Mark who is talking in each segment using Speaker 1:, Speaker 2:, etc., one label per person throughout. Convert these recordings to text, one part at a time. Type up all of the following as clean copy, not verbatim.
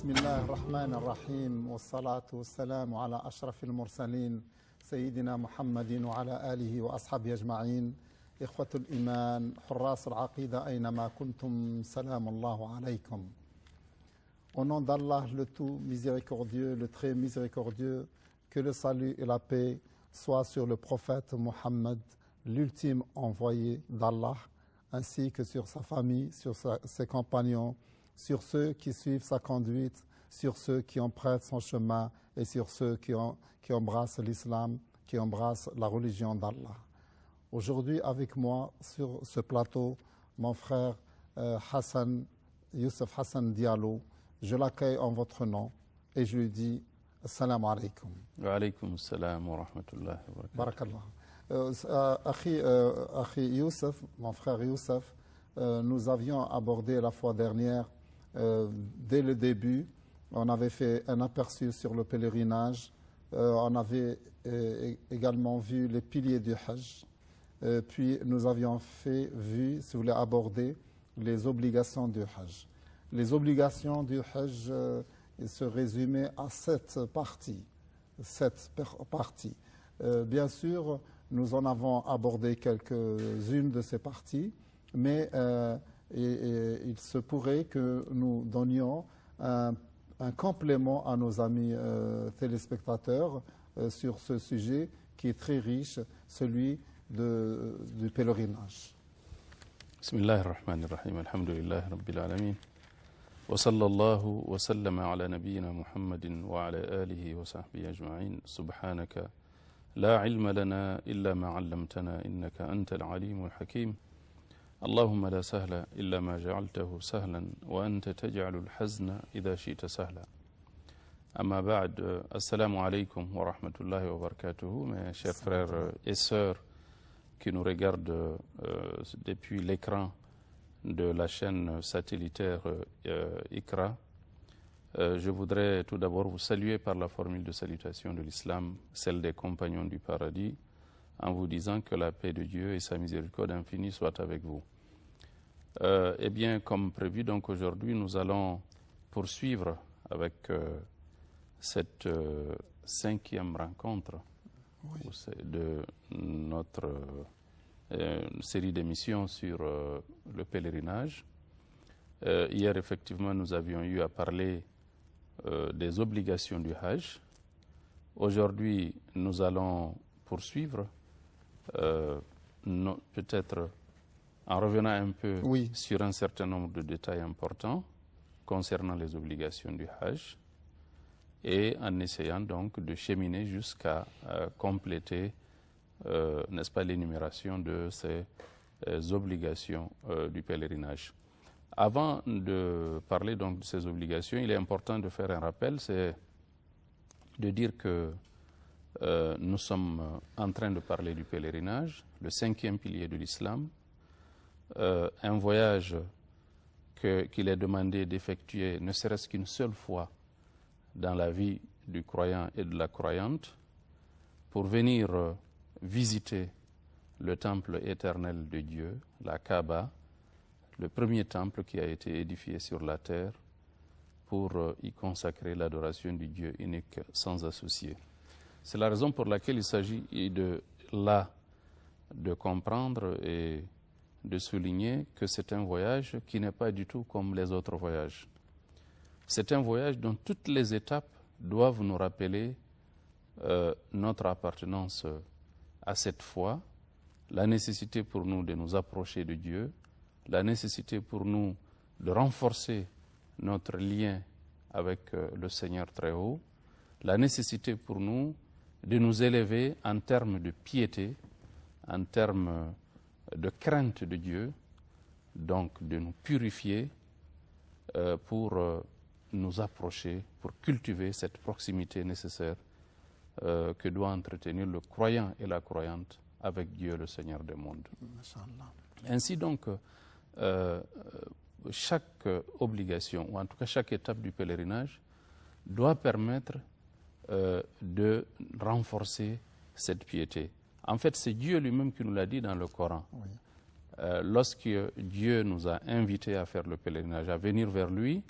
Speaker 1: بسم الله الرحمن الرحيم والصلاة والسلام على أشرف المرسلين سيدنا محمد وعلى آله وأصحابه أجمعين. إخوة الإيمان حراس العقيدة أينما كنتم سلام الله عليكم. Au nom d'Allah, le tout miséricordieux, le très miséricordieux, que le salut et la paix soient sur le prophète Mohammed, l'ultime envoyé d'Allah, ainsi que sur sa famille, sur ses compagnons, sur ceux qui suivent sa conduite, sur ceux qui empruntent son chemin et sur ceux qui embrassent l'islam, qui embrassent la religion d'Allah. Aujourd'hui, avec moi sur ce plateau, mon frère Youssef Hassan Diallo. Je l'accueille en votre nom et je lui dis Assalamu alaikum.
Speaker 2: Wa alaykum assalam wa rahmatullahi wa barakatuh.
Speaker 1: Barakallah. Akhi Youssef, mon frère Youssef, nous avions abordé la fois dernière, dès le début, on avait fait un aperçu sur le pèlerinage, on avait également vu les piliers du Hajj, puis nous avions vu, si vous voulez, aborder les obligations du Hajj. Les obligations du Hajj se résumaient à 7 parties. Bien sûr, nous en avons abordé quelques-unes de ces parties, mais il se pourrait que nous donnions un complément à nos amis téléspectateurs sur ce sujet qui est très riche, celui du pèlerinage.
Speaker 2: Bismillahirrahmanirrahim. Alhamdulillahi Rabbil Alamin. وصلى الله وسلم على نبينا محمد وعلى آله وصحبه أجمعين. سبحانك لا علم لنا إلا ما علمتنا إنك أنت العليم الحكيم. اللهم لا سهل إلا ما جعلته سهلا وأنت تجعل الحزن إذا شئت سهلا. أما بعد, assalamu alaikum wa rahmatullahi wa barakatuh. Mes chers frères et sœurs qui nous regardent depuis l'écran de la chaîne satellitaire Iqra, je voudrais tout d'abord vous saluer par la formule de salutation de l'islam, celle des compagnons du paradis, en vous disant que la paix de Dieu et sa miséricorde infinie soient avec vous. Eh bien, comme prévu, donc aujourd'hui, nous allons poursuivre avec cette 5e rencontre de notre série d'émissions sur le pèlerinage. Hier, effectivement, nous avions eu à parler des obligations du Hajj. Aujourd'hui, nous allons poursuivre, peut-être en revenant un peu sur un certain nombre de détails importants concernant les obligations du Hajj et en essayant donc de cheminer jusqu'à compléter n'est-ce pas, l'énumération de ces obligations du pèlerinage. Avant de parler donc de ces obligations, il est important de faire un rappel, c'est de dire que nous sommes en train de parler du pèlerinage, le 5e pilier de l'islam, un voyage qu'il est demandé d'effectuer ne serait-ce qu'une seule fois dans la vie du croyant et de la croyante pour venir visiter le temple éternel de Dieu, la Kaaba, le premier temple qui a été édifié sur la terre pour y consacrer l'adoration du Dieu unique sans associé. C'est la raison pour laquelle il s'agit de comprendre et de souligner que c'est un voyage qui n'est pas du tout comme les autres voyages. C'est un voyage dont toutes les étapes doivent nous rappeler notre appartenance à cette foi, la nécessité pour nous de nous approcher de Dieu, la nécessité pour nous de renforcer notre lien avec le Seigneur très haut, la nécessité pour nous de nous élever en termes de piété, en termes de crainte de Dieu, donc de nous purifier pour nous approcher, pour cultiver cette proximité nécessaire que doit entretenir le croyant et la croyante avec Dieu, le Seigneur des mondes. Ainsi donc, chaque obligation, ou en tout cas chaque étape du pèlerinage, doit permettre de renforcer cette piété. En fait, c'est Dieu lui-même qui nous l'a dit dans le Coran. Lorsque Dieu nous a invités à faire le pèlerinage, à venir vers lui,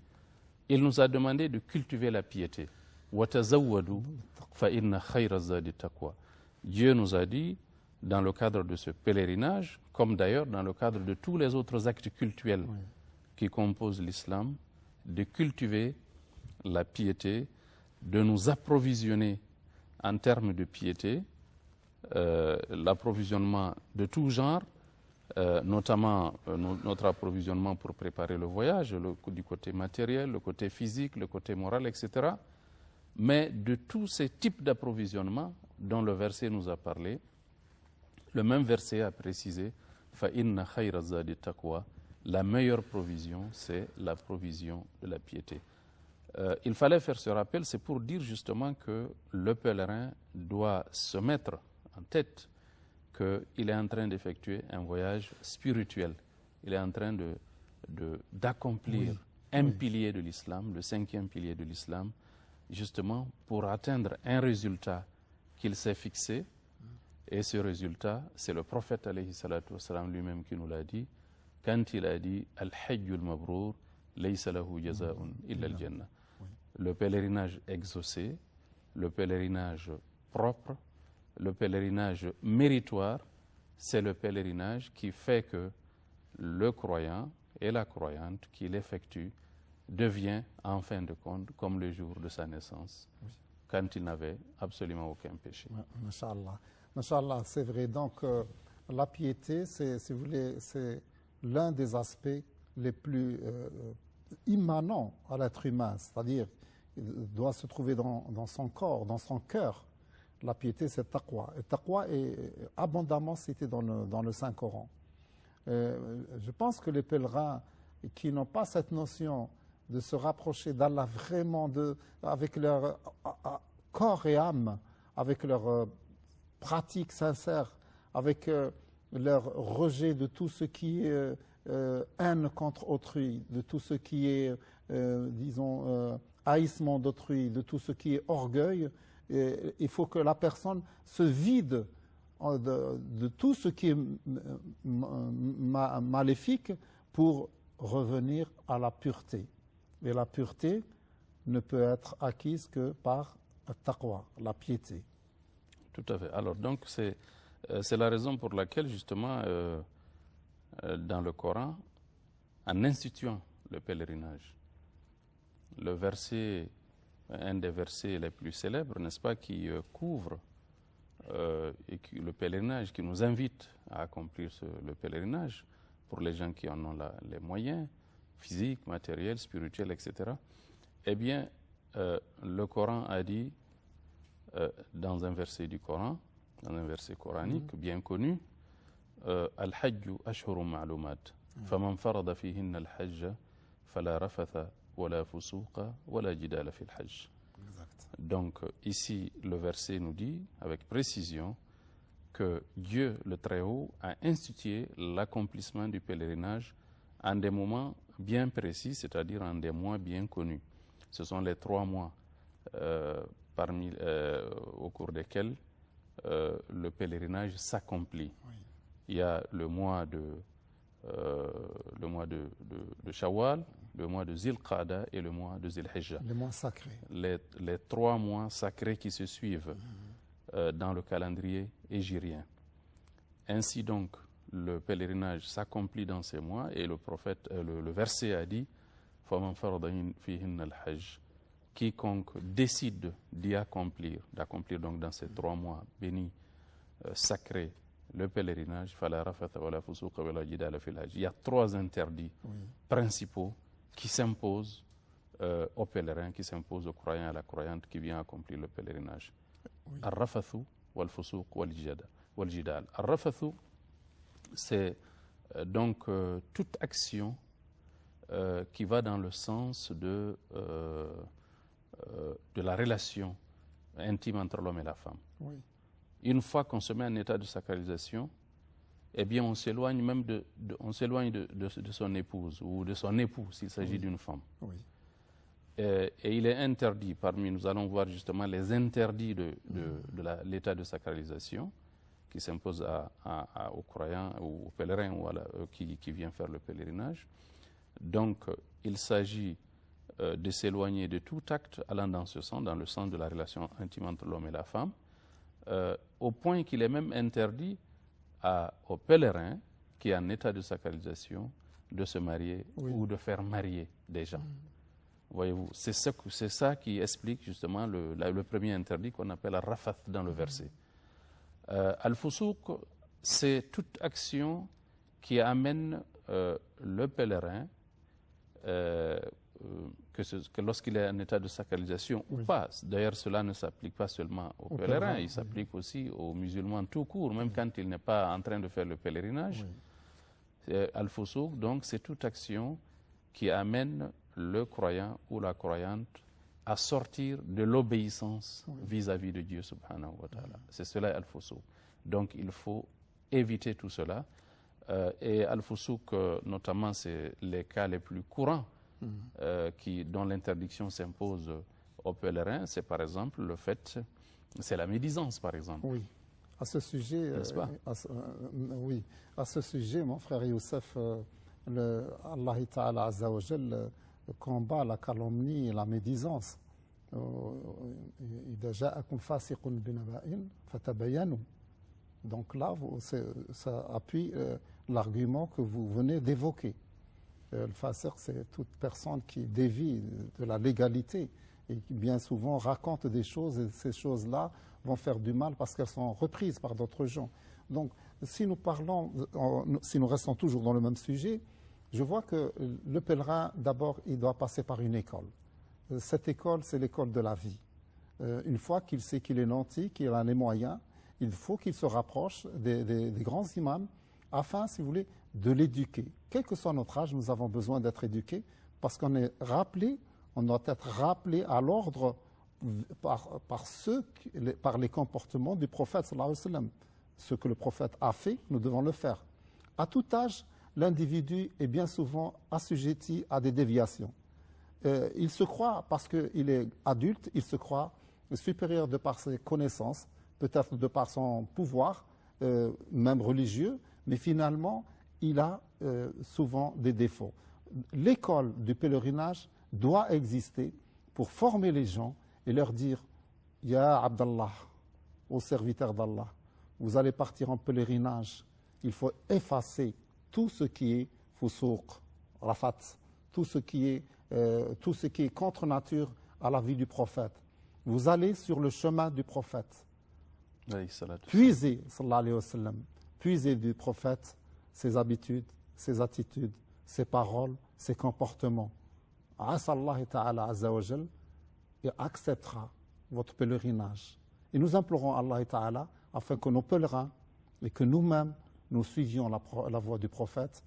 Speaker 2: il nous a demandé de cultiver la piété. وَتَزَوَّدُوا فَإِنَّ خَيْرَ الزَّادِ التَّقْوَى. Dieu nous a dit, dans le cadre de ce pèlerinage, comme d'ailleurs dans le cadre de tous les autres actes cultuels qui composent l'islam, de cultiver la piété, de nous approvisionner en termes de piété, l'approvisionnement de tout genre, notamment notre approvisionnement pour préparer le voyage, du côté matériel, le côté physique, le côté moral, etc. Mais de tous ces types d'approvisionnement dont le verset nous a parlé, le même verset a précisé فَإِنَّ خَيْرَ الزَّادِ التَّقْوَى. La meilleure provision, c'est la provision de la piété. Il fallait faire ce rappel, c'est pour dire justement que le pèlerin doit se mettre en tête qu'il est en train d'effectuer un voyage spirituel. Il est en train d'accomplir un pilier de l'islam, le 5e pilier de l'islam, justement pour atteindre un résultat qu'il s'est fixé. Et ce résultat, c'est le prophète alayhi salatu wassalam lui-même qui nous l'a dit, quand il a dit « Al-Hajjul Mabrour, laysa lahu jaza'un illa al-Jannah ». Le pèlerinage exaucé, le pèlerinage propre, le pèlerinage méritoire, c'est le pèlerinage qui fait que le croyant et la croyante qui l'effectue devient en fin de compte comme le jour de sa naissance, quand il n'avait absolument aucun péché.
Speaker 1: Masha'Allah. Masha'Allah, c'est vrai. Donc, la piété, si vous voulez, c'est l'un des aspects les plus immanents à l'être humain. C'est-à-dire, il doit se trouver dans son corps, dans son cœur. La piété, c'est taqwa. Et taqwa est abondamment cité dans le Saint-Coran. Je pense que les pèlerins qui n'ont pas cette notion de se rapprocher d'Allah vraiment avec leur corps et âme, avec leur pratique sincère, avec leur rejet de tout ce qui est haine contre autrui, de tout ce qui est, disons, haïssement d'autrui, de tout ce qui est orgueil. Et il faut que la personne se vide de tout ce qui est maléfique pour revenir à la pureté. Et la pureté ne peut être acquise que par taqwa, la piété.
Speaker 2: Tout à fait. Alors donc c'est la raison pour laquelle justement dans le Coran, en instituant le pèlerinage, un des versets les plus célèbres, n'est-ce pas, qui couvre le pèlerinage, qui nous invite à accomplir le pèlerinage pour les gens qui en ont les moyens physiques, matériels, spirituels, etc. Eh bien, le Coran a dit, dans un verset du Coran, dans un verset coranique bien connu, Al-Hajju ashhurun ma'lumat, faman farada fihinna al-hajja fala rafatha wala fusuqa wala jidala fil hajj. Donc ici le verset nous dit avec précision que Dieu le Très-Haut a institué l'accomplissement du pèlerinage en des moments bien précis, c'est-à-dire en des mois bien connus. Ce sont les 3 mois au cours desquels le pèlerinage s'accomplit. Il y a le mois de Shawwal, le mois de Zil-Qa'da et le mois de Zil-Hijja.
Speaker 1: Les mois sacrés.
Speaker 2: Les 3 mois sacrés qui se suivent dans le calendrier hégirien. Ainsi donc, le pèlerinage s'accomplit dans ces mois et le prophète, le verset a dit فَمَنْ فَرَضَ فِيهِنَّ الْحَجِّ. Quiconque décide d'accomplir donc dans ces 3 mois bénis, sacrés, le pèlerinage, فَلَا رَفَثَ وَلَا فُسُوقَ وَلَا جِدَالَ فِي الْحَجِّ. Il y a 3 interdits principaux qui s'imposent aux pèlerins, qui s'imposent aux croyants et à la croyante qui vient accomplir le pèlerinage. Al-Rafathu wal-Fusuq wal-Jidal. Al-Rafathu, c'est donc toute action qui va dans le sens de la relation intime entre l'homme et la femme. Une fois qu'on se met en état de sacralisation, eh bien on s'éloigne même de son épouse ou de son époux s'il s'agit d'une femme. Et il est interdit, nous allons voir justement les interdits de l'état de sacralisation qui s'impose aux croyants ou aux pèlerins ou qui vient faire le pèlerinage. Donc il s'agit de s'éloigner de tout acte allant dans ce sens, dans le sens de la relation intime entre l'homme et la femme, au point qu'il est même interdit aux pèlerins qui est en état de sacralisation de se marier ou de faire marier des gens. Voyez-vous, c'est ça qui explique justement le premier interdit qu'on appelle rafath dans le verset. Al-Fusuq, c'est toute action qui amène le pèlerin, que lorsqu'il est en état de sacralisation ou pas. D'ailleurs, cela ne s'applique pas seulement aux pèlerins, il s'applique aussi aux musulmans tout court, même quand il n'est pas en train de faire le pèlerinage. Al-Fusuq, donc, c'est toute action qui amène le croyant ou la croyante à sortir de l'obéissance vis-à-vis de Dieu subhanahu wa ta'ala. C'est cela Al-Fusuq. Donc il faut éviter tout cela. Et Al-Fusuq, notamment, c'est les cas les plus courants dont l'interdiction s'impose aux pèlerins. C'est par exemple le fait, c'est la médisance par exemple.
Speaker 1: Oui. À ce sujet,
Speaker 2: n'est-ce pas?
Speaker 1: Oui, à ce sujet, mon frère Youssef, Allah Ta'ala Azza wa Jal combat la calomnie et la médisance. Donc là, ça appuie l'argument que vous venez d'évoquer. Le fasiq, c'est toute personne qui dévie de la légalité et qui bien souvent raconte des choses, et ces choses-là vont faire du mal parce qu'elles sont reprises par d'autres gens. Donc, si nous restons toujours dans le même sujet, je vois que le pèlerin, d'abord, il doit passer par une école. Cette école, c'est l'école de la vie. Une fois qu'il sait qu'il est nanti, qu'il a les moyens, il faut qu'il se rapproche des grands imams afin, si vous voulez, de l'éduquer. Quel que soit notre âge, nous avons besoin d'être éduqués parce qu'on est rappelé, on doit être rappelé à l'ordre par les comportements du prophète sallallahu alayhi wa sallam. Ce que le prophète a fait, nous devons le faire. À tout âge, l'individu est bien souvent assujetti à des déviations. Il se croit, parce qu'il est adulte, il se croit supérieur de par ses connaissances, peut-être de par son pouvoir, même religieux, mais finalement, il a souvent des défauts. L'école du pèlerinage doit exister pour former les gens et leur dire « Ya Abdallah, ô serviteur d'Allah, vous allez partir en pèlerinage, il faut effacer tout ce qui est fusuq, rafat, tout ce qui est contre nature à la vie du prophète. Vous allez sur le chemin du prophète. Puisez, sallallahu alayhi wa sallam, puisez du prophète ses habitudes, ses attitudes, ses paroles, ses comportements. Asa Allah Ta'ala Azza wa Jal et acceptera votre pèlerinage. Et nous implorons Allah Ta'ala afin que nos pèlerins et que nous-mêmes nous suivions la voie du prophète.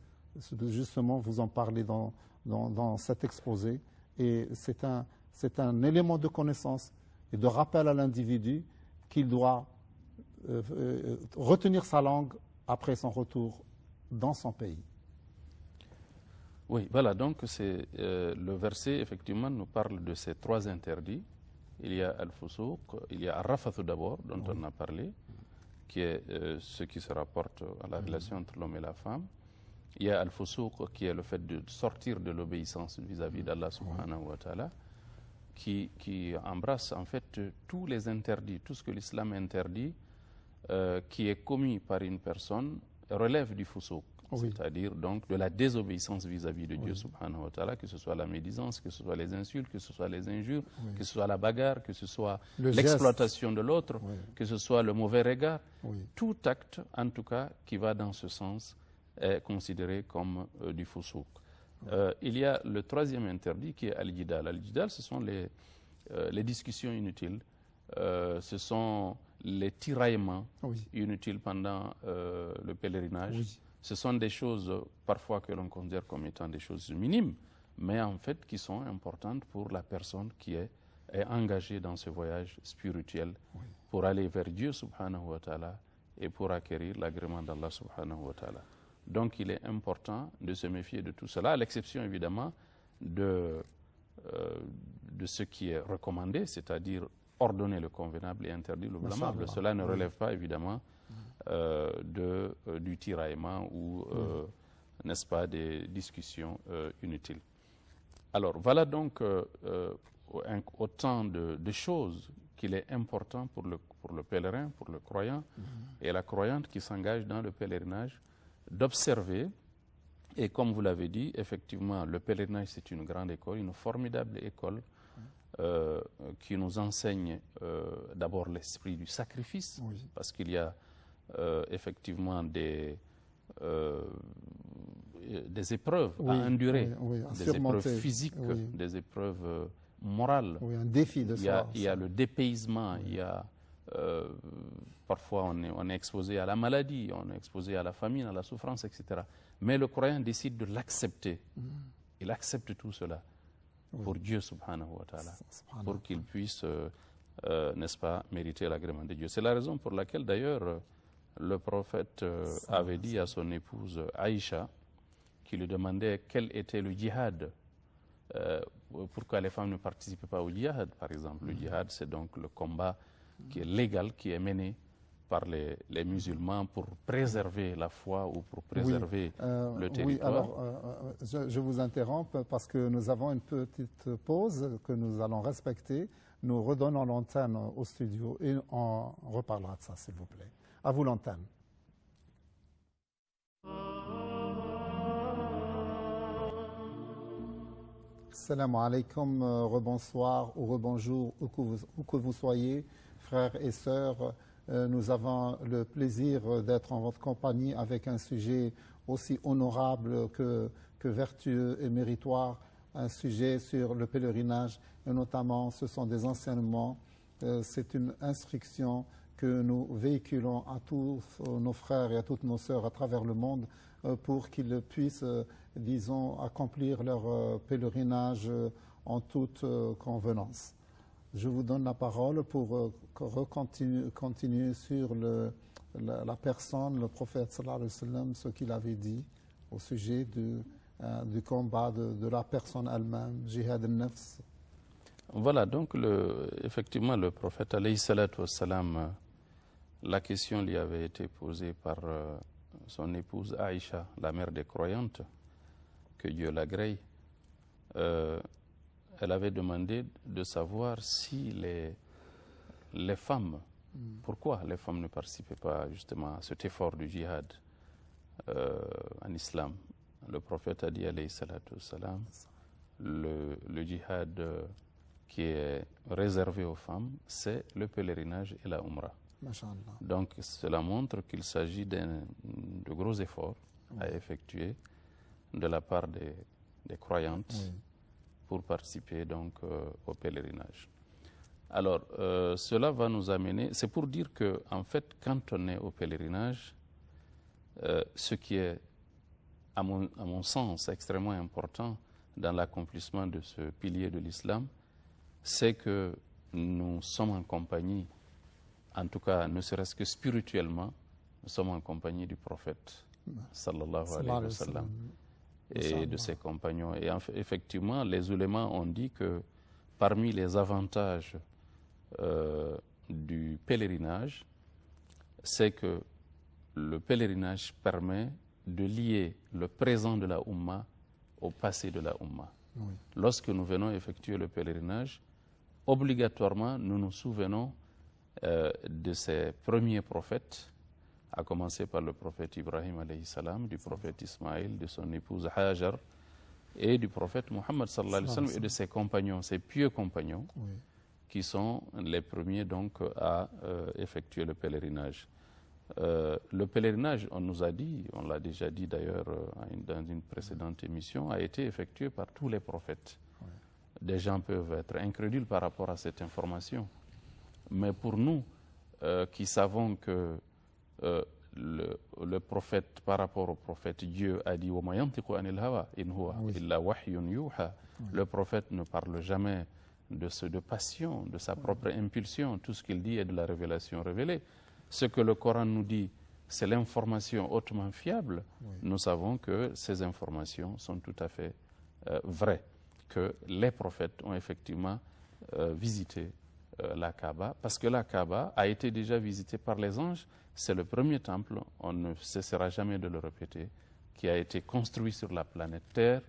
Speaker 1: Justement, vous en parlez dans cet exposé. Et c'est un élément de connaissance et de rappel à l'individu qu'il doit retenir sa langue après son retour dans son pays.
Speaker 2: Oui, voilà, donc le verset, effectivement, nous parle de ces trois interdits. Il y a Al-Fusuq, il y a Al-Rafath d'abord, dont on a parlé, qui est ce qui se rapporte à la relation entre l'homme et la femme. Il y a Al-Fusuq, qui est le fait de sortir de l'obéissance vis-à-vis d'Allah subhanahu wa ta'ala, qui embrasse en fait tous les interdits, tout ce que l'islam interdit, qui est commis par une personne, relève du Fusuq. C'est-à-dire donc de la désobéissance vis-à-vis de Dieu subhanahu wa ta'ala, que ce soit la médisance, que ce soit les insultes, que ce soit les injures, que ce soit la bagarre, que ce soit l'exploitation de l'autre, que ce soit le mauvais regard. Tout acte, en tout cas, qui va dans ce sens est considéré comme du fusuq. Il y a le troisième interdit qui est al-jidal. Al-jidal, ce sont les discussions inutiles, ce sont les tiraillements inutiles pendant le pèlerinage. Ce sont des choses parfois que l'on considère comme étant des choses minimes, mais en fait qui sont importantes pour la personne qui est engagée dans ce voyage spirituel pour aller vers Dieu subhanahu wa ta'ala et pour acquérir l'agrément d'Allah subhanahu wa ta'ala. Donc il est important de se méfier de tout cela, à l'exception évidemment de ce qui est recommandé, c'est-à-dire ordonner le convenable et interdire le blâmable. Cela ne relève pas évidemment du tiraillement ou, n'est-ce pas, des discussions inutiles. Alors, voilà donc autant de choses qu'il est important pour le pèlerin, pour le croyant et la croyante qui s'engage dans le pèlerinage, d'observer. Et comme vous l'avez dit, effectivement, le pèlerinage, c'est une grande école, une formidable école qui nous enseigne d'abord l'esprit du sacrifice, parce qu'il y a effectivement des épreuves à endurer, des épreuves physiques, des épreuves morales.
Speaker 1: Un défi de soi.
Speaker 2: Il y a le dépaysement, il y a parfois on est exposé à la maladie, on est exposé à la famine, à la souffrance, etc. Mais le croyant décide de l'accepter. Il accepte tout cela pour Dieu subhanahu wa ta'ala, pour qu'il puisse, n'est-ce pas, mériter l'agrément de Dieu. C'est la raison pour laquelle d'ailleurs le prophète avait dit à son épouse Aïcha, qui lui demandait quel était le djihad, pourquoi les femmes ne participaient pas au djihad, par exemple. Le djihad, c'est donc le combat qui est légal, qui est mené par les musulmans pour préserver la foi ou pour préserver le territoire.
Speaker 1: Oui, alors je vous interromps parce que nous avons une petite pause que nous allons respecter. Nous redonnons l'antenne au studio et on reparlera de ça, s'il vous plaît. À vous l'antenne. Assalamu alaikum, rebonsoir ou rebonjour, où que vous soyez, frères et sœurs. Nous avons le plaisir d'être en votre compagnie avec un sujet aussi honorable que vertueux et méritoire, un sujet sur le pèlerinage, et notamment ce sont des enseignements, c'est une instruction que nous véhiculons à tous nos frères et à toutes nos sœurs à travers le monde pour qu'ils puissent, disons, accomplir leur pèlerinage en toute convenance. Je vous donne la parole pour continuer sur la personne, le prophète sallallahu alayhi wa sallam, ce qu'il avait dit au sujet du combat de la personne elle-même, jihad al-nafs.
Speaker 2: Voilà, donc effectivement le prophète alayhi salatu wa salam, la question lui avait été posée par son épouse Aïcha, la mère des croyantes, que Dieu l'agrée. Elle avait demandé de savoir si les femmes, pourquoi les femmes ne participaient pas justement à cet effort du djihad en islam. Le prophète a dit, alayhi salatu wassalam, le djihad qui est réservé aux femmes, c'est le pèlerinage et la umrah. Donc cela montre qu'il s'agit de gros efforts à effectuer de la part des croyantes pour participer donc au pèlerinage. Alors cela va nous amener, c'est pour dire que en fait quand on est au pèlerinage, ce qui est à mon sens extrêmement important dans l'accomplissement de ce pilier de l'islam, c'est que nous sommes en compagnie, en tout cas ne serait-ce que spirituellement, nous sommes en compagnie du prophète sallallahu alayhi wa sallam et de ses compagnons. Et effectivement, les ulémas ont dit que parmi les avantages du pèlerinage, c'est que le pèlerinage permet de lier le présent de la Oumma au passé de la Oumma. Oui. Lorsque nous venons effectuer le pèlerinage, obligatoirement, nous nous souvenons de ces premiers prophètes, à commencer par le prophète Ibrahim alayhi salam, du prophète Ismaïl, de son épouse Hajar, et du prophète Muhammad sallallahu alayhi wa sallam, et de ses compagnons, ses pieux compagnons, qui sont les premiers donc à effectuer le pèlerinage. Le pèlerinage, on nous a dit, on l'a déjà dit d'ailleurs dans une précédente émission, a été effectué par tous les prophètes. Des gens peuvent être incrédules par rapport à cette information. Mais pour nous, qui savons que le prophète, par rapport au prophète, Dieu a dit « وَمَا يَنْتِقُ عَنِ الْهَوَىٰ إِنْ هُوَ إِلَّا وَحْيٌ يُوحَىٰ » Le prophète ne parle jamais de passion, de sa propre impulsion. Tout ce qu'il dit est de la révélation révélée. Ce que le Coran nous dit, c'est l'information hautement fiable. Nous savons que ces informations sont tout à fait vraies, que les prophètes ont effectivement visité la Kaaba, parce que la Kaaba a été déjà visitée par les anges. C'est le premier temple, on ne cessera jamais de le répéter, qui a été construit sur la planète Terre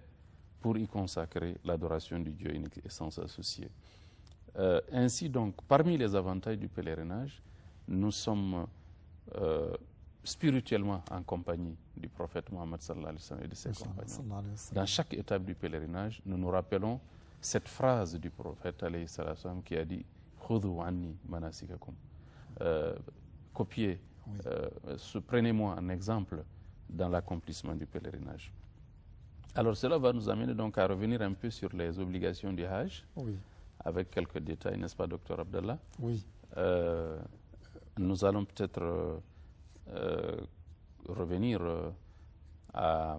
Speaker 2: pour y consacrer l'adoration du Dieu unique et sans associer. Ainsi donc, parmi les avantages du pèlerinage, nous sommes spirituellement en compagnie du prophète Mohammed sallallahu alayhi wa sallam et de ses compagnons. Dans chaque étape du pèlerinage, nous nous rappelons cette phrase du prophète alayhi sallam qui a dit « Khudhu anni manasikakum » copiez, prenez-moi un exemple dans l'accomplissement du pèlerinage. Alors cela va nous amener donc à revenir un peu sur les obligations du Hajj, avec quelques détails, n'est-ce pas, docteur Abdallah?
Speaker 1: Oui.
Speaker 2: Nous allons peut-être revenir à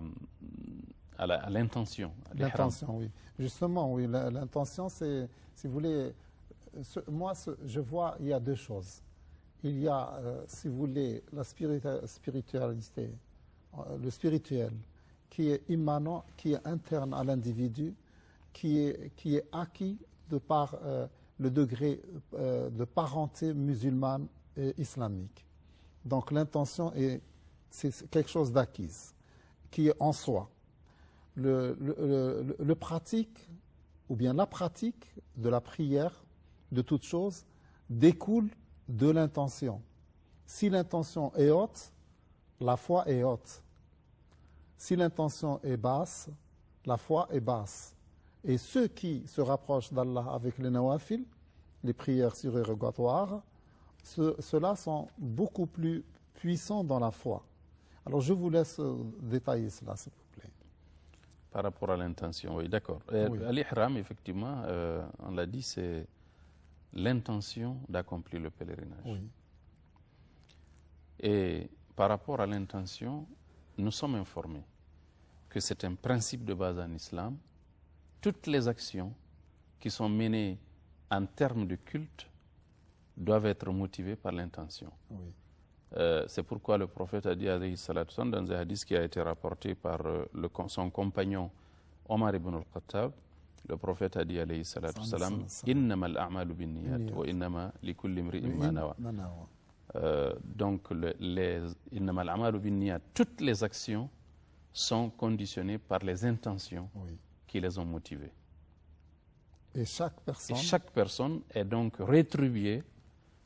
Speaker 2: l'intention.
Speaker 1: L'intention, oui. Justement, oui, l'intention, c'est, si vous voulez, je vois, il y a deux choses. Il y a, si vous voulez, la spiritualité, le spirituel, qui est immanent, qui est interne à l'individu, qui est acquis de par le degré de parenté musulmane et islamique. Donc l'intention, c'est quelque chose d'acquise, qui est en soi. Le pratique, ou bien la pratique de la prière, de toute chose, découle de l'intention. Si l'intention est haute, la foi est haute. Si l'intention est basse, la foi est basse. Et ceux qui se rapprochent d'Allah avec les nawafil, les prières surérogatoires, ceux-là sont beaucoup plus puissants dans la foi. Alors je vous laisse détailler cela, s'il vous plaît.
Speaker 2: Par rapport à l'intention, oui, d'accord.
Speaker 1: Oui.
Speaker 2: À l'ihram, effectivement, on l'a dit, c'est l'intention d'accomplir le pèlerinage.
Speaker 1: Oui.
Speaker 2: Et par rapport à l'intention, nous sommes informés que c'est un principe de base en islam. Toutes les actions qui sont menées en termes de culte doivent être motivées par l'intention.
Speaker 1: Oui.
Speaker 2: C'est pourquoi le prophète a dit alayhi salatu sallam, dans un hadith qui a été rapporté par son compagnon Omar ibn al-Khattab, le prophète a dit alayhi salatu sallam, innama al-a'malu bin niyat wa innama li kulli imri'in ma nawa. Donc innama al-a'malu bin niyat, toutes les actions sont conditionnées par les intentions qui les ont motivées.
Speaker 1: Et chaque
Speaker 2: personne est donc rétribuée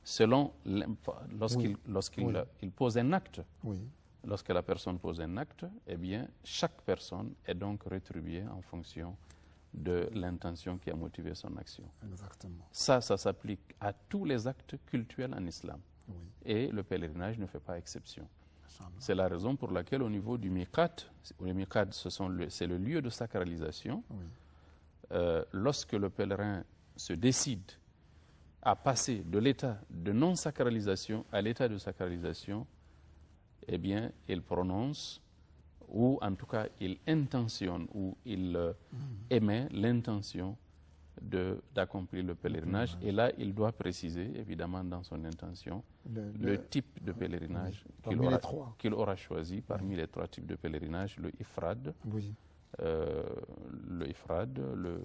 Speaker 2: selon lorsqu'il pose un acte. Lorsque la personne pose un acte, eh bien, chaque personne est donc rétribuée en fonction de l'intention qui a motivé son action.
Speaker 1: Exactement.
Speaker 2: Ça s'applique à tous les actes cultuels en islam. Et le pèlerinage ne fait pas exception. C'est la raison pour laquelle au niveau du miqat, le miqat c'est le lieu de sacralisation, lorsque le pèlerin se décide à passer de l'état de non-sacralisation à l'état de sacralisation, eh bien, il prononce, ou en tout cas, il intentionne, ou il émet l'intention d'accomplir le pèlerinage. Et là, il doit préciser, évidemment, dans son intention, le type de pèlerinage qu'il aura choisi parmi les trois types de pèlerinage, le ifrad, le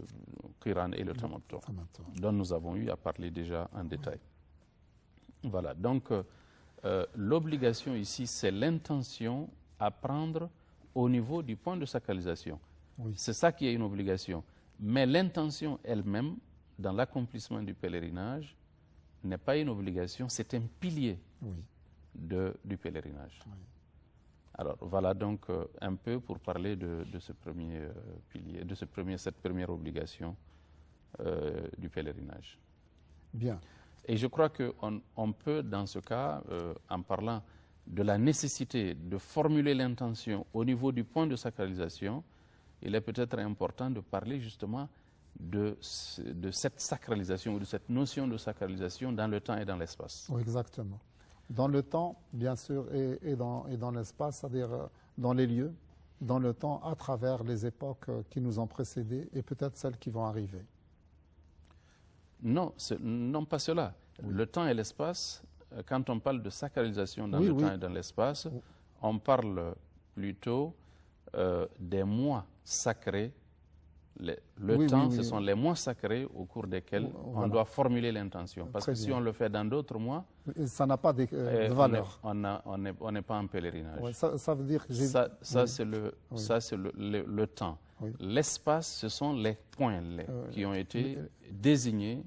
Speaker 2: qiran et le tamattu, dont nous avons eu à parler déjà en détail. Voilà, donc l'obligation ici, c'est l'intention à prendre au niveau du point de sacralisation. C'est ça qui est une obligation. Mais l'intention elle-même, dans l'accomplissement du pèlerinage, n'est pas une obligation, c'est un pilier du pèlerinage. Alors voilà donc un peu pour parler de ce premier pilier, de cette première obligation du pèlerinage.
Speaker 1: Bien.
Speaker 2: Et je crois qu'on peut, dans ce cas, en parlant de la nécessité de formuler l'intention au niveau du point de sacralisation, il est peut-être important de parler justement de cette sacralisation ou de cette notion de sacralisation dans le temps et dans l'espace.
Speaker 1: Oui, exactement. Dans le temps, bien sûr, et dans l'espace, c'est-à-dire dans les lieux, dans le temps, à travers les époques qui nous ont précédés et peut-être celles qui vont arriver.
Speaker 2: Non, non pas cela. Le temps et l'espace, quand on parle de sacralisation dans le temps et dans l'espace, on parle plutôt des mois sacrés Le temps, ce sont les mois sacrés au cours desquels on doit formuler l'intention. Parce que si on le fait dans d'autres mois,
Speaker 1: ça n'a pas de valeur.
Speaker 2: On n'est pas en pèlerinage.
Speaker 1: Ouais, ça veut dire que
Speaker 2: ça c'est le temps. Oui. L'espace, ce sont les points qui ont été désignés,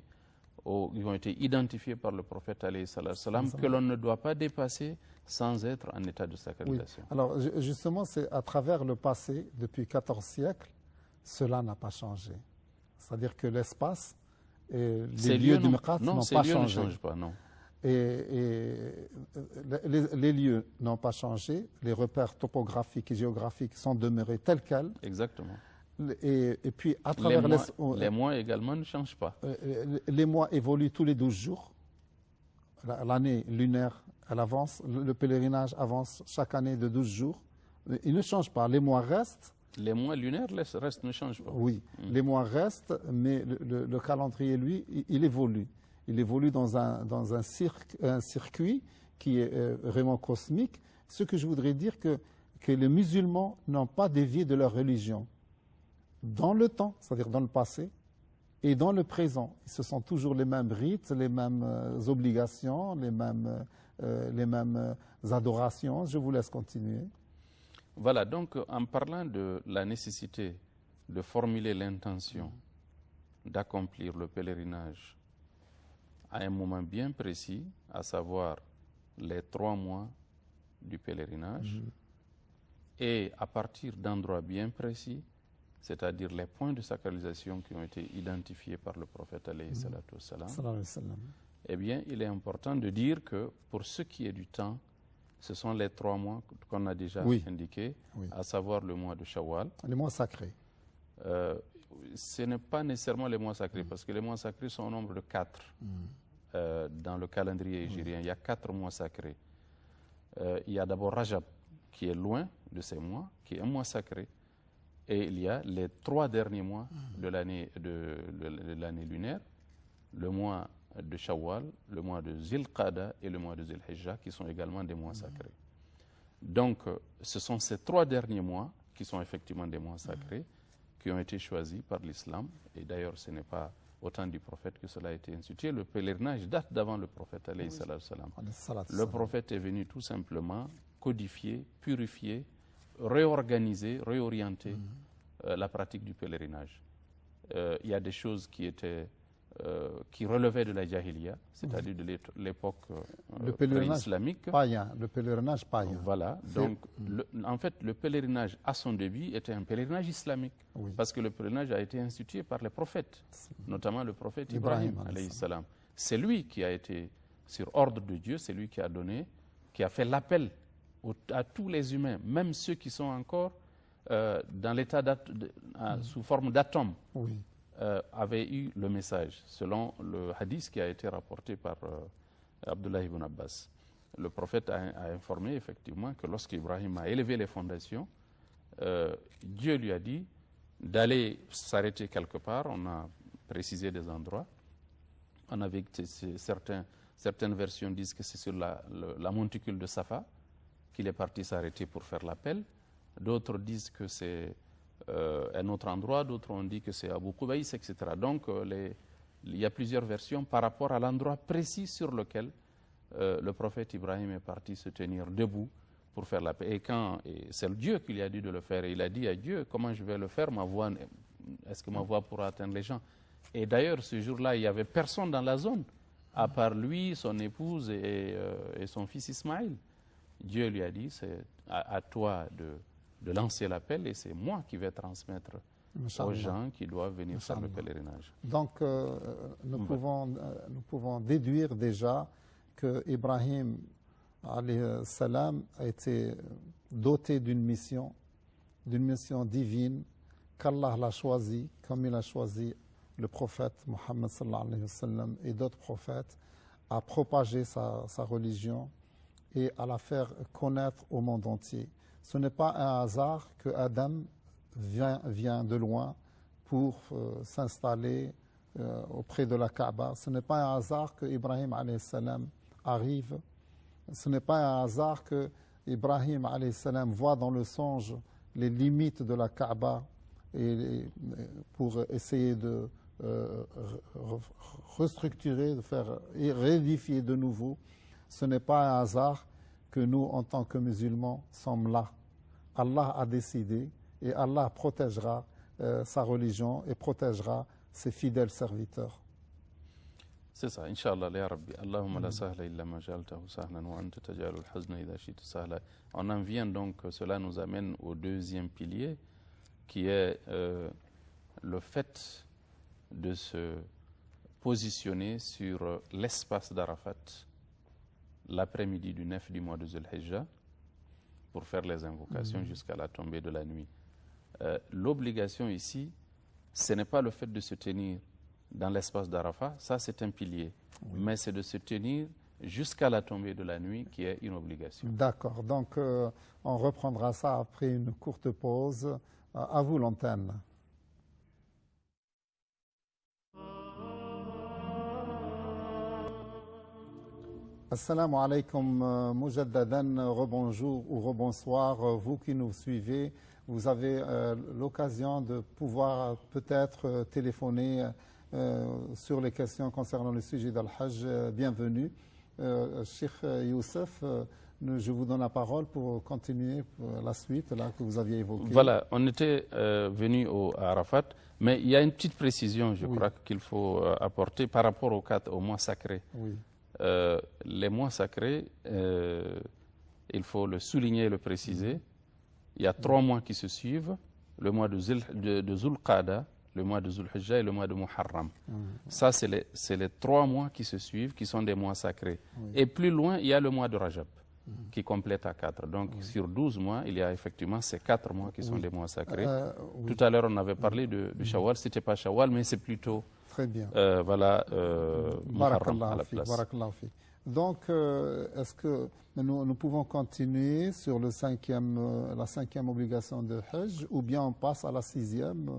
Speaker 2: qui ont été identifiés par le prophète alayhi salam, que l'on ne doit pas dépasser sans être en état de sacralisation.
Speaker 1: Oui. Alors justement, c'est à travers le passé, depuis 14 siècles, cela n'a pas changé. C'est-à-dire que l'espace et les lieux du Miqat n'ont pas changé.
Speaker 2: Non, ces lieux ne changent pas, non.
Speaker 1: Et les lieux n'ont pas changé, les repères topographiques et géographiques sont demeurés tels quels.
Speaker 2: Exactement.
Speaker 1: Et puis, à travers
Speaker 2: les mois également ne changent pas.
Speaker 1: Les mois évoluent tous les 12 jours. L'année lunaire, elle avance. Le pèlerinage avance chaque année de 12 jours. Il ne change pas. Les mois restent.
Speaker 2: Les mois lunaires restent, ne changent pas.
Speaker 1: Oui, les mois restent, mais le calendrier, lui, il évolue. Il évolue dans un circuit qui est vraiment cosmique. Ce que je voudrais dire que les musulmans n'ont pas dévié de leur religion. Dans le temps, c'est-à-dire dans le passé, et dans le présent. Ce sont toujours les mêmes rites, les mêmes obligations, les mêmes adorations. Je vous laisse continuer.
Speaker 2: Voilà, donc en parlant de la nécessité de formuler l'intention d'accomplir le pèlerinage à un moment bien précis, à savoir les 3 mois du pèlerinage, et à partir d'endroits bien précis, c'est-à-dire les points de sacralisation qui ont été identifiés par le prophète alayhi salatu wassalam, eh bien, il est important de dire que pour ce qui est du temps, ce sont les 3 mois qu'on a déjà indiqués, à savoir le mois de Shawwal.
Speaker 1: Les mois sacrés.
Speaker 2: Ce n'est pas nécessairement les mois sacrés, parce que les mois sacrés sont au nombre de 4 dans le calendrier hégirien. Il y a 4 mois sacrés. Il y a d'abord Rajab, qui est loin de ces mois, qui est un mois sacré. Et il y a les 3 derniers mois de l'année lunaire, le mois de Shawwal, le mois de Zil-Qada et le mois de Zil-Hijjah, qui sont également des mois sacrés. Donc, ce sont ces 3 derniers mois, qui sont effectivement des mois sacrés, qui ont été choisis par l'islam. Et d'ailleurs, ce n'est pas au temps du prophète que cela a été institué. Le pèlerinage date d'avant le prophète, alayhi salam. Le prophète est venu tout simplement codifier, purifier, réorganiser, réorienter la pratique du pèlerinage. Il y a des choses qui relevaient de la jahiliya, c'est-à-dire de l'époque pré-islamique.
Speaker 1: Le pèlerinage païen.
Speaker 2: Voilà. Donc, en fait, le pèlerinage à son début était un pèlerinage islamique, parce que le pèlerinage a été institué par les prophètes, notamment le prophète Ibrahim, alayhi salam. C'est lui qui a été, sur ordre de Dieu, c'est lui qui a fait l'appel à tous les humains, même ceux qui sont encore dans l'état sous forme d'atomes, avaient eu le message, selon le hadith qui a été rapporté par Abdullah ibn Abbas. Le prophète a informé effectivement que lorsqu'Ibrahim a élevé les fondations, Dieu lui a dit d'aller s'arrêter quelque part. On a précisé des endroits. On avait certaines versions disent que c'est sur la monticule de Safa qu'il est parti s'arrêter pour faire l'appel. D'autres disent que c'est un autre endroit, d'autres ont dit que c'est Abu Qubaïs, etc. Donc, il y a plusieurs versions par rapport à l'endroit précis sur lequel le prophète Ibrahim est parti se tenir debout pour faire la paix. Et c'est Dieu qui lui a dit de le faire. Et il a dit à Dieu, comment je vais le faire, est-ce que ma voix pourra atteindre les gens? Et d'ailleurs, ce jour-là, il n'y avait personne dans la zone, à part lui, son épouse et son fils Ismaïl. Dieu lui a dit, c'est à toi de lancer l'appel, et c'est moi qui vais transmettre aux gens qui doivent venir faire le pèlerinage.
Speaker 1: Donc, nous pouvons déduire déjà que Ibrahim alayhi salam a été doté d'une mission divine, qu'Allah l'a choisi, comme il a choisi le prophète Mohammed sallallahu alayhi wa sallam et d'autres prophètes, à propager sa religion et à la faire connaître au monde entier. Ce n'est pas un hasard que Adam vient de loin pour s'installer auprès de la Kaaba. Ce n'est pas un hasard que Ibrahim alayhi salam arrive. Ce n'est pas un hasard que Ibrahim alayhi salam voit dans le songe les limites de la Kaaba pour essayer de restructurer, de faire réédifier de nouveau. Ce n'est pas un hasard que nous, en tant que musulmans, sommes là. Allah a décidé et Allah protégera sa religion et protégera ses fidèles serviteurs.
Speaker 2: C'est ça, Inch'Allah, ya Rabbi. Allahumma la sahla illa ma ja'altahu sahlan wa anta taj'alul hazna idha shi'ta sahla. On en vient donc, cela nous amène au deuxième pilier, qui est le fait de se positionner sur l'espace d'Arafat l'après-midi du 9 du mois de Zulhijjah pour faire les invocations jusqu'à la tombée de la nuit. L'obligation ici, ce n'est pas le fait de se tenir dans l'espace d'Arafat, ça c'est un pilier, mais c'est de se tenir jusqu'à la tombée de la nuit qui est une obligation.
Speaker 1: D'accord, donc on reprendra ça après une courte pause. À vous l'antenne. Assalamu alaikum, mujaddadan, rebonjour ou rebonsoir, vous qui nous suivez. Vous avez l'occasion de pouvoir peut-être téléphoner sur les questions concernant le sujet d'Al-Hajj. Bienvenue. Cheikh Youssef, je vous donne la parole pour continuer la suite là, que vous aviez évoquée.
Speaker 2: Voilà, on était venu à Arafat, mais il y a une petite précision, je crois, qu'il faut apporter par rapport aux mois sacrés.
Speaker 1: Oui.
Speaker 2: Les mois sacrés, il faut le souligner et le préciser. Il y a 3 mois qui se suivent, le mois de Zulqa'da, le mois de Zulhijjah et le mois de Muharram. Ça, c'est les 3 mois qui se suivent, qui sont des mois sacrés. Et plus loin, il y a le mois de Rajab, qui complète à 4. Donc, sur 12 mois, il y a effectivement ces 4 mois qui sont des mois sacrés. Tout à l'heure, on avait parlé de Shawwal. Ce n'était pas Shawwal, mais c'est plutôt...
Speaker 1: Très bien.
Speaker 2: Voilà, Muharram à la place.
Speaker 1: Donc, est-ce que nous pouvons continuer sur la 5e obligation de Hajj ou bien on passe à la 6e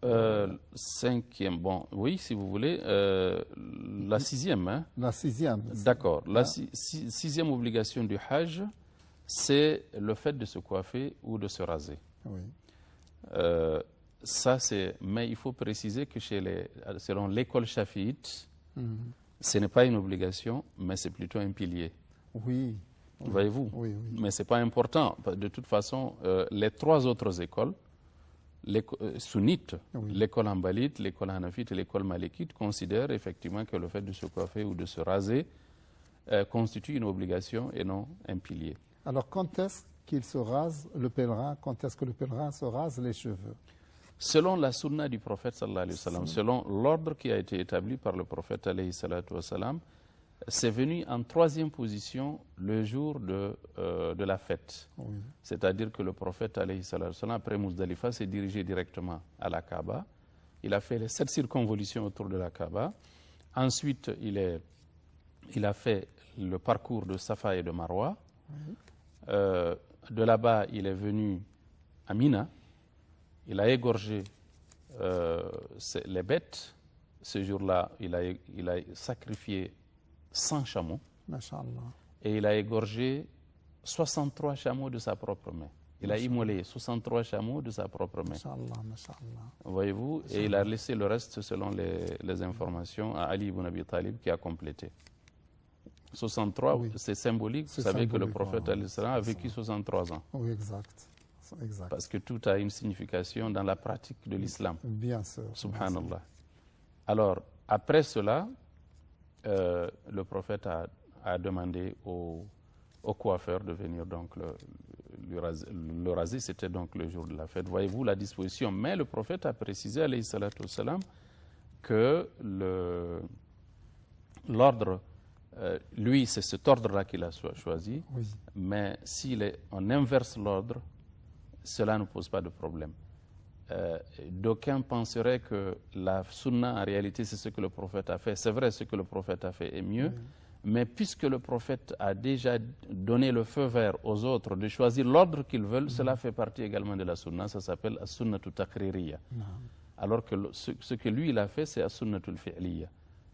Speaker 2: 5e, bon, oui, si vous voulez. La 6e, hein?
Speaker 1: La 6e.
Speaker 2: D'accord. La 6e obligation du Hajj, c'est le fait de se coiffer ou de se raser.
Speaker 1: Oui.
Speaker 2: Ça, mais il faut préciser que selon l'école shafiite, ce n'est pas une obligation, mais c'est plutôt un pilier.
Speaker 1: Oui.
Speaker 2: Voyez-vous?
Speaker 1: Oui.
Speaker 2: Mais ce n'est pas important. De toute façon, les 3 autres écoles, sunnites, l'école hanbalite, l'école hanafite et l'école malikite, considèrent effectivement que le fait de se coiffer ou de se raser constitue une obligation et non un pilier.
Speaker 1: Alors, quand est-ce qu'il se rase, le pèlerin, quand est-ce que le pèlerin se rase les cheveux?
Speaker 2: Selon la sunna du prophète sallallahu alayhi wa sallam, selon l'ordre qui a été établi par le prophète alayhi salatu wa sallam, c'est venu en 3e position le jour de la fête. Oui. C'est-à-dire que le prophète alayhi salatu wa sallam, après Muzdalifa, s'est dirigé directement à la Kaaba. Il a fait les 7 circonvolutions autour de la Kaaba. Ensuite, il a fait le parcours de Safa et de Marwa. Oui. De là-bas, il est venu à Mina. Il a égorgé les bêtes. Ce jour-là, il a sacrifié 100 chameaux. Et il a égorgé 63 chameaux de sa propre main. Il a immolé 63 chameaux de sa propre main. Voyez-vous? Et il a laissé le reste, selon les informations, à Ali ibn Abi Talib qui a complété. 63, c'est symbolique. Vous savez que le prophète a vécu 63 ans.
Speaker 1: Oui, exact.
Speaker 2: Parce que tout a une signification dans la pratique de l'islam.
Speaker 1: Bien sûr.
Speaker 2: Subhanallah. Alors, après cela, le prophète a demandé au coiffeur de venir donc le raser. C'était donc le jour de la fête. Voyez-vous la disposition. Mais le prophète a précisé, alayhi salatu wassalam, que l'ordre, lui, c'est cet ordre-là qu'il a choisi. Oui. Mais si on inverse l'ordre, cela ne pose pas de problème. D'aucuns penseraient que la sunna, en réalité, c'est ce que le prophète a fait. C'est vrai, ce que le prophète a fait est mieux, mais puisque le prophète a déjà donné le feu vert aux autres de choisir l'ordre qu'ils veulent, cela fait partie également de la sunna. Ça s'appelle la sunnatu taqririya. Alors que ce que lui, il a fait, c'est la sunnatul fi'liya.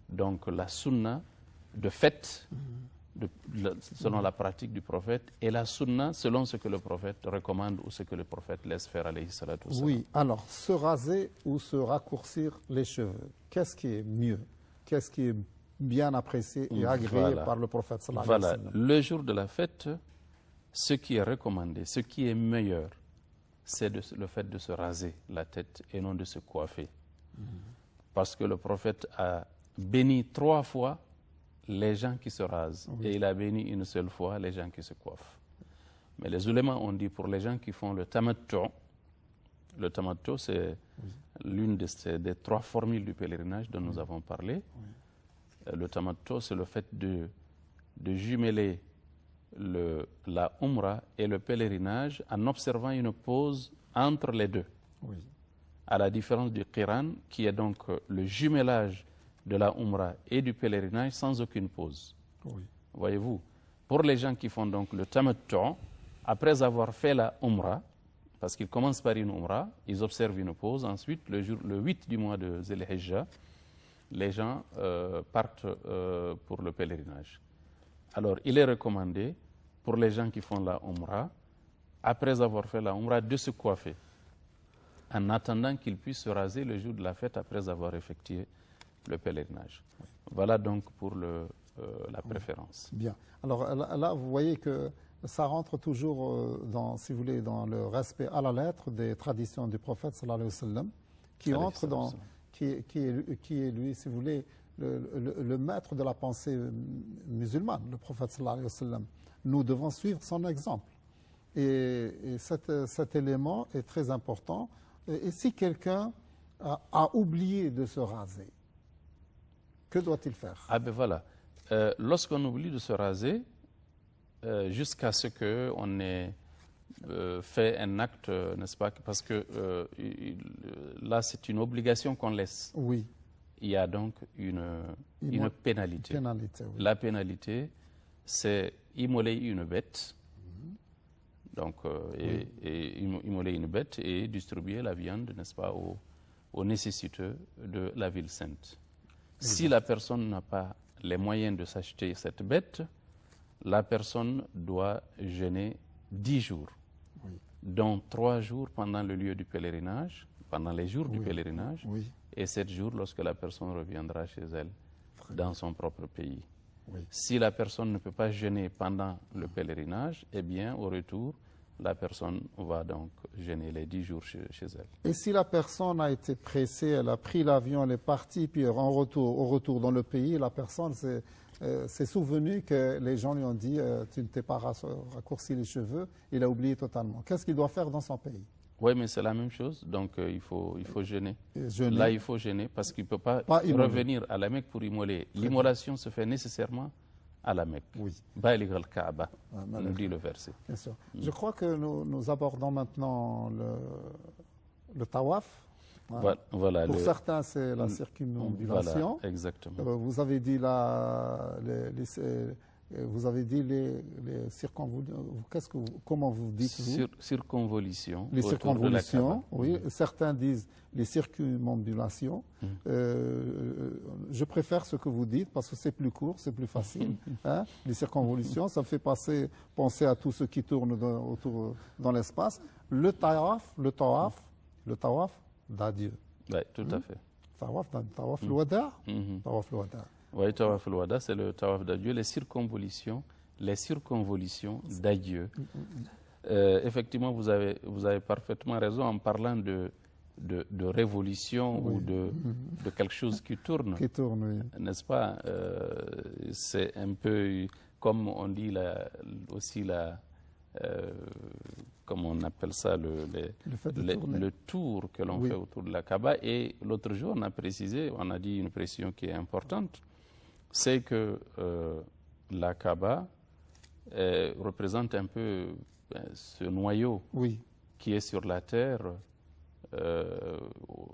Speaker 2: Donc la sunna de fait selon la pratique du prophète, et la sunna selon ce que le prophète recommande ou ce que le prophète laisse faire, alayhi salatu wassalam.
Speaker 1: Oui, alors, se raser ou se raccourcir les cheveux, qu'est-ce qui est mieux? Qu'est-ce qui est bien apprécié et agréé par le prophète sallallahu alayhi wa sallam?
Speaker 2: Le jour de la fête, ce qui est recommandé, ce qui est meilleur, c'est le fait de se raser la tête et non de se coiffer. Parce que le prophète a béni 3 fois les gens qui se rasent, et il a béni une seule fois les gens qui se coiffent. Mais les ulémas ont dit pour les gens qui font le tamattu, c'est l'une des 3 formules du pèlerinage dont nous avons parlé. Le tamattu, c'est le fait de jumeler la umrah et le pèlerinage en observant une pause entre les deux. À la différence du qiran, qui est donc le jumelage de la umrah et du pèlerinage sans aucune pause. Voyez-vous, pour les gens qui font donc le tamattu, après avoir fait la umrah, parce qu'ils commencent par une umrah, ils observent une pause, ensuite le 8 du mois de Zil Hijja, les gens partent pour le pèlerinage. Alors, il est recommandé pour les gens qui font la umrah, après avoir fait la umrah, de se coiffer, en attendant qu'ils puissent se raser le jour de la fête après avoir effectué le pèlerinage. Voilà donc pour la préférence.
Speaker 1: Bien. Alors là, vous voyez que ça rentre toujours dans, si vous voulez, dans le respect à la lettre des traditions du prophète sallallahu alayhi wa sallam, qui entre dans, qui est lui, si vous voulez, le maître de la pensée musulmane, le prophète sallallahu alayhi wa sallam. Nous devons suivre son exemple. Et cet élément est très important. Et si quelqu'un a oublié de se raser, que doit-il faire?
Speaker 2: Ah ben voilà. Lorsqu'on oublie de se raser, jusqu'à ce qu'on ait fait un acte, n'est-ce pas? Parce que là, c'est une obligation qu'on laisse.
Speaker 1: Oui.
Speaker 2: Il y a donc une pénalité. La pénalité, c'est immoler une bête. Donc, immoler une bête et distribuer la viande, n'est-ce pas, aux nécessiteux de la ville sainte. Si la personne n'a pas les moyens de s'acheter cette bête, la personne doit jeûner 10 jours, dont 3 jours pendant le lieu du pèlerinage, pendant les jours du pèlerinage, et 7 jours lorsque la personne reviendra chez elle dans son propre pays. Si la personne ne peut pas jeûner pendant le pèlerinage, eh bien, au retour, la personne va donc jeûner les 10 jours chez elle.
Speaker 1: Et si la personne a été pressée, elle a pris l'avion, elle est partie, puis au retour dans le pays, la personne s'est souvenue que les gens lui ont dit tu ne t'es pas raccourci les cheveux, il a oublié totalement. Qu'est-ce qu'il doit faire dans son pays?
Speaker 2: Oui, mais c'est la même chose, donc il faut jeûner. Là, il faut jeûner parce qu'il ne peut pas revenir à la Mecque pour immoler. L'immolation se fait nécessairement à la Mecque. Baligh al-Kaaba, nous dit le verset.
Speaker 1: Bien sûr. Je crois que nous abordons maintenant le tawaf.
Speaker 2: Voilà,
Speaker 1: pour certains, c'est la circumambulation.
Speaker 2: Voilà, exactement.
Speaker 1: Vous avez dit vous avez dit les circonvolutions. Comment vous dites-vous?
Speaker 2: Circonvolutions.
Speaker 1: Les circonvolutions, oui. Certains disent les circumambulations. Je préfère ce que vous dites parce que c'est plus court, c'est plus facile. Hein? Les circonvolutions, ça me fait penser à tout ce qui tourne autour dans l'espace. Le tawaf d'adieu.
Speaker 2: Oui, tout à fait.
Speaker 1: Tawaf al-wada'. Tawaf al-wada'.
Speaker 2: Oui, tawaf al-wada, c'est le tawaf d'adieu. Les circonvolutions d'adieu. Effectivement, vous avez parfaitement raison en parlant de révolution ou de quelque chose qui tourne.
Speaker 1: Qui tourne, oui.
Speaker 2: N'est-ce pas? C'est un peu comme on dit comment on appelle ça, le tour que l'on fait autour de la Kaaba. Et l'autre jour, on a précisé, on a dit une précision qui est importante, c'est que la Kaaba représente un peu ce noyau qui est sur la terre,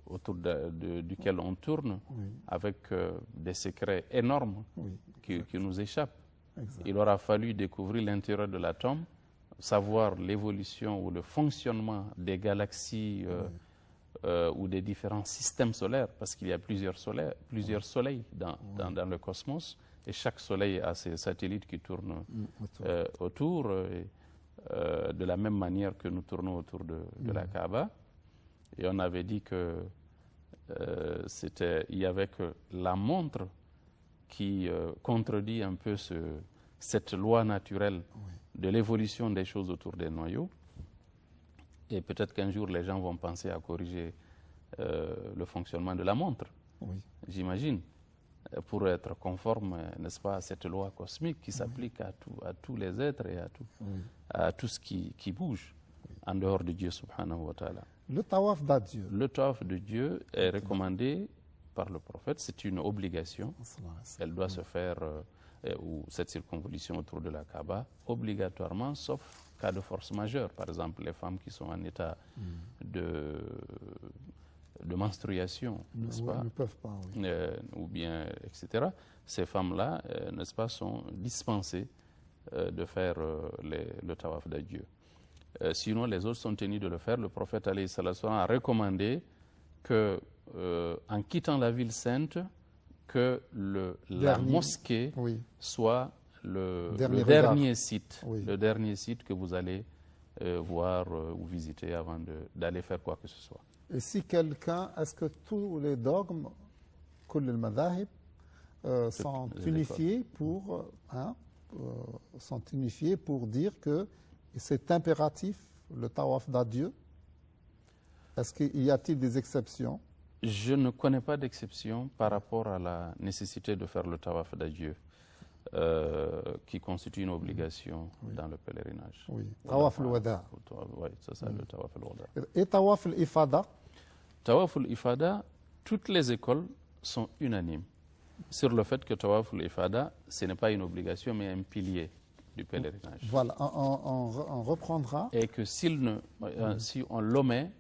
Speaker 2: autour duquel on tourne, avec des secrets énormes qui nous échappent. Il aura fallu découvrir l'intérieur de l'atome, savoir l'évolution ou le fonctionnement des galaxies ou des différents systèmes solaires, parce qu'il y a plusieurs soleils dans le cosmos, et chaque soleil a ses satellites qui tournent autour de la même manière que nous tournons autour de la Kaaba. Et on avait dit que il y avait que la montre qui contredit un peu cette loi naturelle de l'évolution des choses autour des noyaux. Et peut-être qu'un jour, les gens vont penser à corriger le fonctionnement de la montre, j'imagine, pour être conforme, n'est-ce pas, à cette loi cosmique qui s'applique à tous les êtres et à tout ce qui bouge en dehors de Dieu subhanahu wa ta'ala.
Speaker 1: Le tawaf d'adieu.
Speaker 2: Le tawaf de Dieu est recommandé par le prophète, c'est une obligation. Elle doit se faire, ou cette circonvolution autour de la Kaaba, obligatoirement, sauf cas de force majeure. Par exemple, les femmes qui sont en état de menstruation, n'est-ce pas,
Speaker 1: ne peuvent pas,
Speaker 2: ou bien, etc. Ces femmes-là, n'est-ce pas, sont dispensées de faire le tawaf d'adieu. Sinon, les autres sont tenus de le faire. Le prophète alayhi salatu wa sallam a recommandé que, en quittant la ville sainte, que la mosquée soit le dernier site, le dernier site que vous allez voir ou visiter avant d'aller faire quoi que ce soit.
Speaker 1: Et si quelqu'un, est-ce que tous les dogmes, كل المذاهب, sont unifiés pour dire que c'est impératif, le tawaf d'adieu? Est-ce qu'il y a-t-il des exceptions?
Speaker 2: Je ne connais pas d'exception par rapport à la nécessité de faire le tawaf d'adieu, qui constitue une obligation dans le pèlerinage.
Speaker 1: Oui, tawaf al-wada.
Speaker 2: Oui, c'est ça, le tawaf al-wada.
Speaker 1: Et tawaf al-ifada?
Speaker 2: Tawaf al-ifada, toutes les écoles sont unanimes sur le fait que tawaf al-ifada, ce n'est pas une obligation, mais un pilier du pèlerinage.
Speaker 1: Voilà, on reprendra.
Speaker 2: Et que si on l'omet,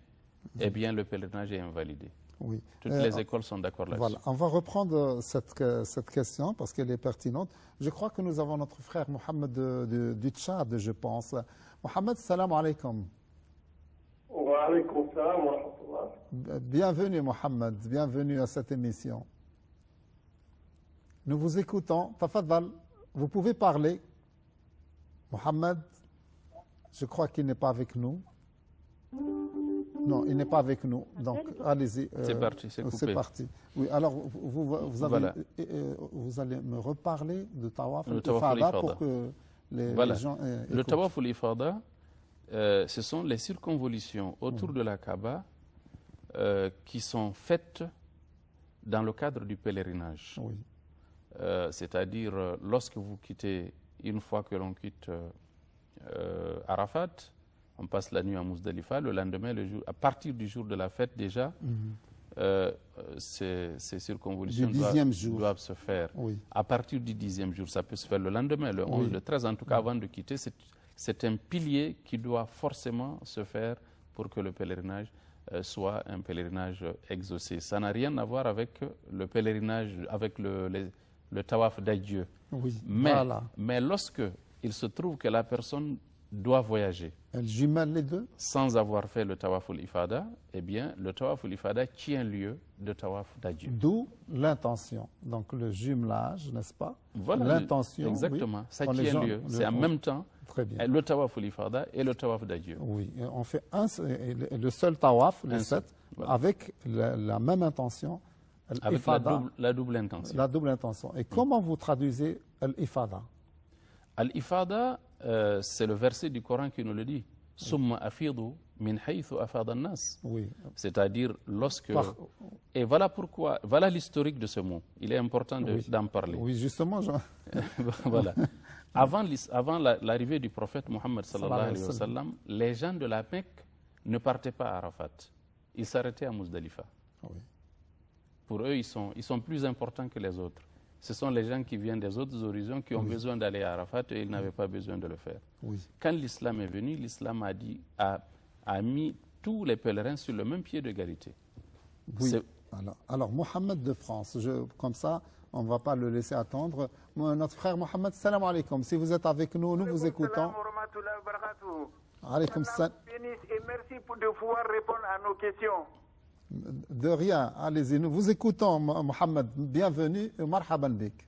Speaker 2: eh bien le pèlerinage est invalidé.
Speaker 1: Oui.
Speaker 2: Toutes les écoles sont d'accord là-dessus.
Speaker 1: Voilà, on va reprendre cette question parce qu'elle est pertinente. Je crois que nous avons notre frère Mohamed du Tchad, je pense. Mohamed, salam alaikum.
Speaker 3: Wa alaikum salam wa rahmatullah.
Speaker 1: Bienvenue Mohamed, bienvenue à cette émission. Nous vous écoutons. Tafadal, vous pouvez parler. Mohamed, je crois qu'il n'est pas avec nous. Non, il n'est pas avec nous. Donc, allez-y.
Speaker 2: C'est parti, c'est coupé.
Speaker 1: C'est parti. Oui, alors, vous allez me reparler de Tawaf al-Ifada pour que les gens écoutent.
Speaker 2: Le Tawaf al-Ifada, ce sont les circonvolutions autour de la Kaaba qui sont faites dans le cadre du pèlerinage.
Speaker 1: Oui.
Speaker 2: C'est-à-dire, lorsque vous quittez, une fois que l'on quitte Arafat, on passe la nuit à Muzdalifa, le lendemain, à partir du jour de la fête déjà, ces circonvolutions doivent se faire.
Speaker 1: Oui.
Speaker 2: À partir du 10e jour, ça peut se faire le lendemain, le 11, le 13, en tout cas avant de quitter. C'est un pilier qui doit forcément se faire pour que le pèlerinage soit un pèlerinage exaucé. Ça n'a rien à voir avec le pèlerinage, avec le tawaf d'adieu.
Speaker 1: Oui.
Speaker 2: Mais lorsque il se trouve que la personne doit voyager,
Speaker 1: elle jumelle les deux,
Speaker 2: sans avoir fait le tawaf al-ifada, eh bien, le tawaf al-ifada tient lieu de tawaf d'adieu.
Speaker 1: D'où l'intention. Donc le jumelage, n'est-ce pas?
Speaker 2: Voilà,
Speaker 1: l'intention.
Speaker 2: Exactement,
Speaker 1: oui.
Speaker 2: ça tient lieu. C'est en même temps le tawaf al-ifada et le tawaf d'adieu.
Speaker 1: Oui, on fait le seul tawaf, les 7, avec la même intention.
Speaker 2: Avec la double intention.
Speaker 1: La double intention. Et comment vous traduisez al-ifada?
Speaker 2: Al-ifada, c'est le verset du Coran qui nous le dit. Summa afidu min haythu afada an-nas.
Speaker 1: Oui.
Speaker 2: C'est-à-dire lorsque... Et voilà pourquoi, voilà l'historique de ce mot. Il est important d'en parler.
Speaker 1: Oui, justement.
Speaker 2: Voilà. Avant l'arrivée du prophète Mohammed sallallahu alayhi wa sallam, les gens de la Mecque ne partaient pas à Arafat. Ils s'arrêtaient à Muzdalifa.
Speaker 1: Oui.
Speaker 2: Pour eux, ils sont plus importants que les autres. Ce sont les gens qui viennent des autres horizons qui ont besoin d'aller à Arafat et ils n'avaient pas besoin de le faire.
Speaker 1: Oui.
Speaker 2: Quand l'islam est venu, l'islam a mis tous les pèlerins sur le même pied d'égalité.
Speaker 1: Oui. Alors, Mohamed de France, comme ça, on ne va pas le laisser attendre. Notre frère Mohamed, salam alaikum. Si vous êtes avec nous, nous vous écoutons. Alaikum salam.
Speaker 3: Et merci de pouvoir répondre à nos questions.
Speaker 1: De rien, allez-y, nous vous écoutons, Mohamed. Bienvenue, marhaban bik.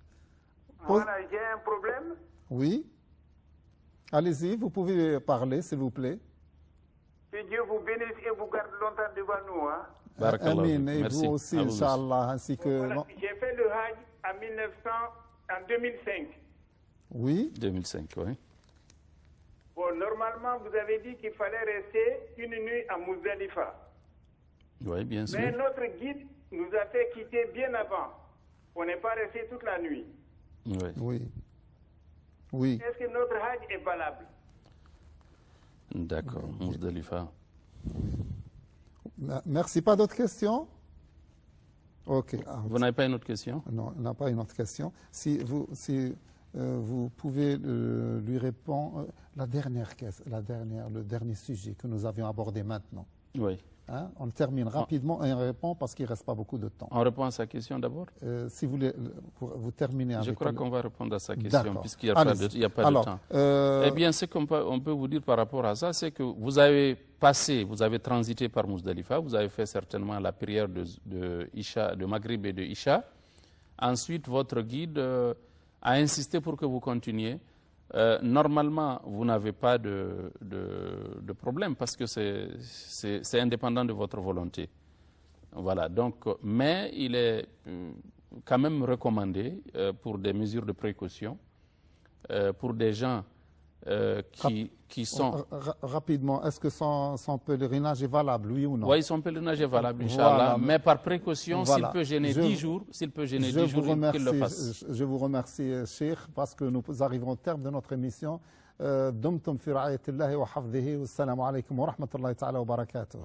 Speaker 3: Voilà, j'ai un problème.
Speaker 1: Oui. Allez-y, vous pouvez parler, s'il vous plaît.
Speaker 3: Que Dieu vous bénisse et vous garde longtemps devant nous. Hein.
Speaker 2: Barakallahu
Speaker 1: Amin.
Speaker 2: fik.
Speaker 1: Et
Speaker 2: Merci.
Speaker 1: vous aussi,
Speaker 2: À vous aussi.
Speaker 1: Inch'Allah, ainsi que...
Speaker 3: Voilà, j'ai fait le Hajj en 2005.
Speaker 1: Oui.
Speaker 2: 2005, oui.
Speaker 3: Bon, normalement, vous avez dit qu'il fallait rester une nuit à Muzdalifa.
Speaker 2: Oui, bien sûr.
Speaker 3: Mais notre guide nous a fait quitter bien avant. On n'est pas resté toute la nuit.
Speaker 2: Oui.
Speaker 1: Oui. Oui.
Speaker 3: Est-ce que notre Hajj est valable?
Speaker 2: D'accord. Muzdalifa.
Speaker 1: Merci. Pas d'autres questions? Ok.
Speaker 2: Vous n'avez pas une autre question?
Speaker 1: Non, on n'a pas une autre question. Si vous pouvez lui répondre le dernier sujet que nous avions abordé maintenant.
Speaker 2: Oui.
Speaker 1: Hein? On termine rapidement et on répond parce qu'il ne reste pas beaucoup de temps.
Speaker 2: On répond à sa question d'abord?
Speaker 1: Si vous voulez, vous terminez avec...
Speaker 2: Je crois qu'on va répondre à sa question puisqu'il n'y a pas de temps. Eh bien, ce qu'on peut vous dire par rapport à ça, c'est que vous avez transité par Muzdalifa, vous avez fait certainement la prière de Maghrib et de Isha. Ensuite, votre guide a insisté pour que vous continuiez. Normalement, vous n'avez pas de problème parce que c'est indépendant de votre volonté. Voilà, donc, mais il est quand même recommandé pour des mesures de précaution, pour des gens qui sont...
Speaker 1: Rapidement, est-ce que son pèlerinage est valable, oui ou non?
Speaker 2: Oui, son pèlerinage est valable, Inch'Allah, mais par précaution, s'il peut gêner 10 jours, qu'il le fasse.
Speaker 1: Je vous remercie, Cheikh, parce que nous arrivons au terme de notre émission. دمتم في رعاية الله وحفظه والسلام عليكم ورحمة الله تعالى وبركاته.